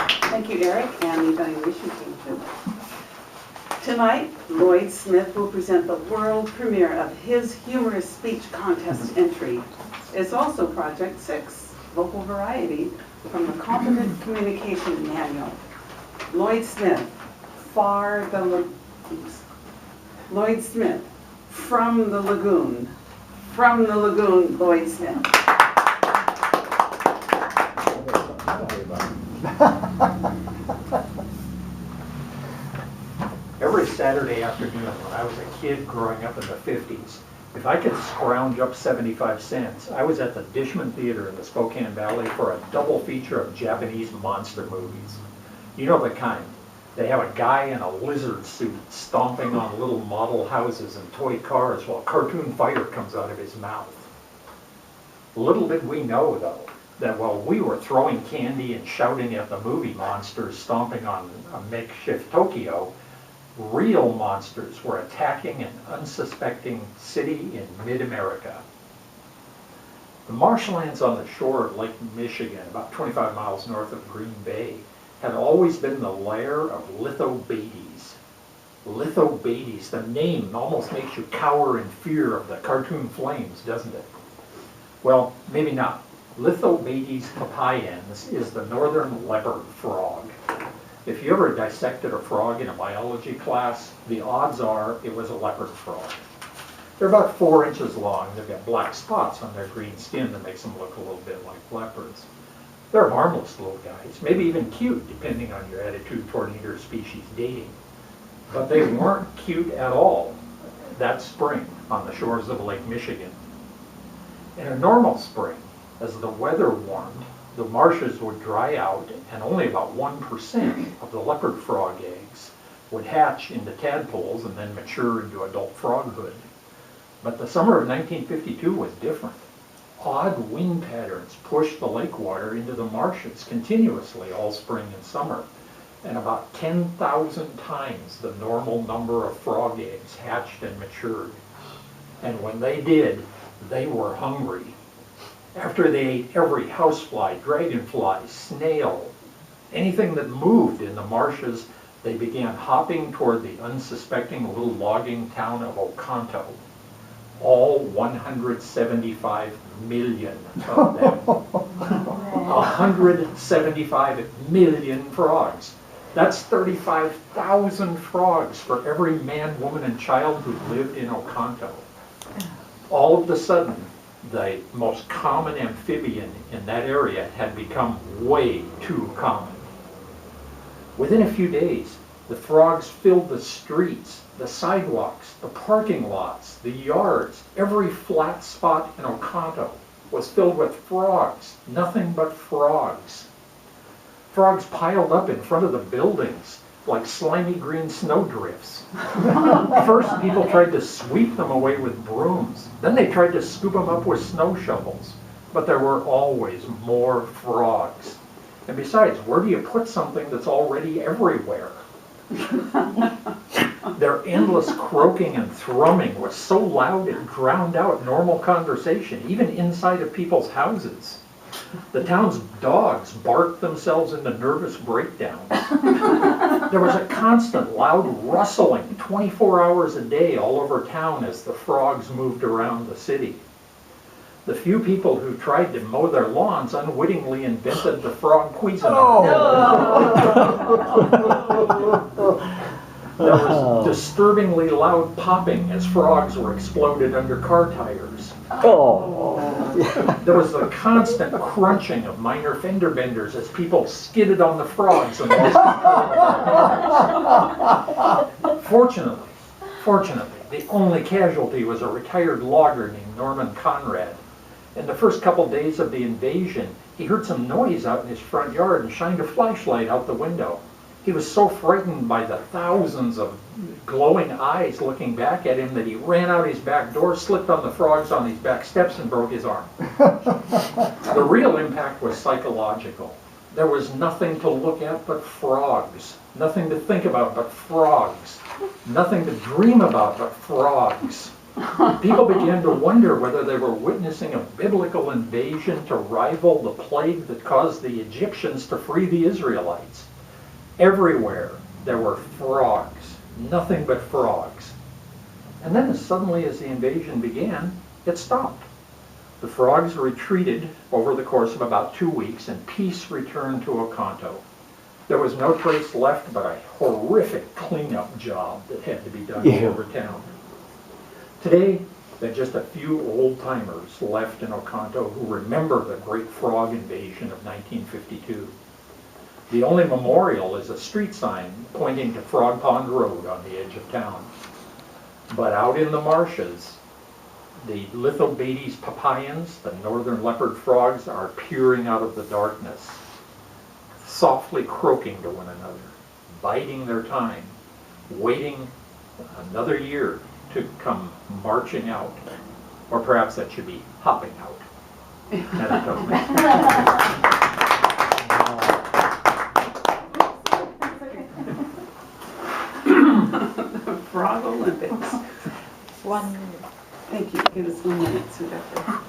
Thank you, Eric, and the evaluation team too. Tonight, Lloyd Smith will present the world premiere of his humorous speech contest entry. It's also Project 6, Vocal Variety, from the Confident Communication Manual. Lloyd Smith, Lloyd Smith, from the lagoon. From the lagoon, Lloyd Smith. Every Saturday afternoon when I was a kid growing up in the 50s, if I could scrounge up 75 cents, I was at the Dishman Theater in the Spokane Valley for a double feature of Japanese monster movies. You know the kind. They have a guy in a lizard suit stomping on little model houses and toy cars while cartoon fire comes out of his mouth. Little did we know, though, that while we were throwing candy and shouting at the movie monsters stomping on a makeshift Tokyo, real monsters were attacking an unsuspecting city in mid-America. The marshlands on the shore of Lake Michigan, about 25 miles north of Green Bay, had always been the lair of lithobates. Lithobates, the name almost makes you cower in fear of the cartoon flames, doesn't it? Well, maybe not. Lithobates papayensis is the northern leopard frog. If you ever dissected a frog in a biology class, the odds are it was a leopard frog. They're about 4 inches long. They've got black spots on their green skin that makes them look a little bit like leopards. They're harmless little guys, maybe even cute, depending on your attitude toward interspecies dating. But they weren't cute at all that spring on the shores of Lake Michigan. In a normal spring, as the weather warmed, the marshes would dry out and only about 1% of the leopard frog eggs would hatch into tadpoles and then mature into adult froghood. But the summer of 1952 was different. Odd wind patterns pushed the lake water into the marshes continuously all spring and summer, and about 10,000 times the normal number of frog eggs hatched and matured. And when they did, they were hungry. After they ate every housefly, dragonfly, snail, anything that moved in the marshes, they began hopping toward the unsuspecting little logging town of Oconto. All 175 million of them. 175 million frogs. That's 35,000 frogs for every man, woman, and child who lived in Oconto. All of a sudden, the most common amphibian in that area had become way too common. Within a few days, the frogs filled the streets, the sidewalks, the parking lots, the yards. Every flat spot in Oconto was filled with frogs, nothing but frogs. Frogs piled up in front of the buildings like slimy green snowdrifts. First, people tried to sweep them away with brooms. Then they tried to scoop them up with snow shovels. But there were always more frogs. And besides, where do you put something that's already everywhere? Their endless croaking and thrumming was so loud it drowned out normal conversation, even inside of people's houses. The town's dogs barked themselves into nervous breakdowns. There was a constant loud rustling 24 hours a day all over town as the frogs moved around the city. The few people who tried to mow their lawns unwittingly invented the frog Cuisinart. There was disturbingly loud popping as frogs were exploded under car tires. There was a constant crunching of minor fender benders as people skidded on the frogs and lost control. Fortunately, the only casualty was a retired logger named Norman Conrad. In the first couple days of the invasion, he heard some noise out in his front yard and shined a flashlight out the window. He was so frightened by the thousands of glowing eyes looking back at him that he ran out his back door, slipped on the frogs on his back steps, and broke his arm. The real impact was psychological. There was nothing to look at but frogs. Nothing to think about but frogs. Nothing to dream about but frogs. People began to wonder whether they were witnessing a biblical invasion to rival the plague that caused the Egyptians to free the Israelites. Everywhere there were frogs, nothing but frogs. And then as suddenly as the invasion began, it stopped. The frogs retreated over the course of about 2 weeks, and peace returned to Oconto. There was no trace left but a horrific cleanup job that had to be done all over town. Today, there are just a few old-timers left in Oconto who remember the Great Frog Invasion of 1952. The only memorial is a street sign pointing to Frog Pond Road on the edge of town. But out in the marshes, the Lithobates papayans, the northern leopard frogs, are peering out of the darkness, softly croaking to one another, biding their time, waiting another year to come marching out. Or perhaps that should be hopping out. And it doesn't. Frog Olympics. 1 minute. Thank you. Give us 1 minute, Sue Doctor.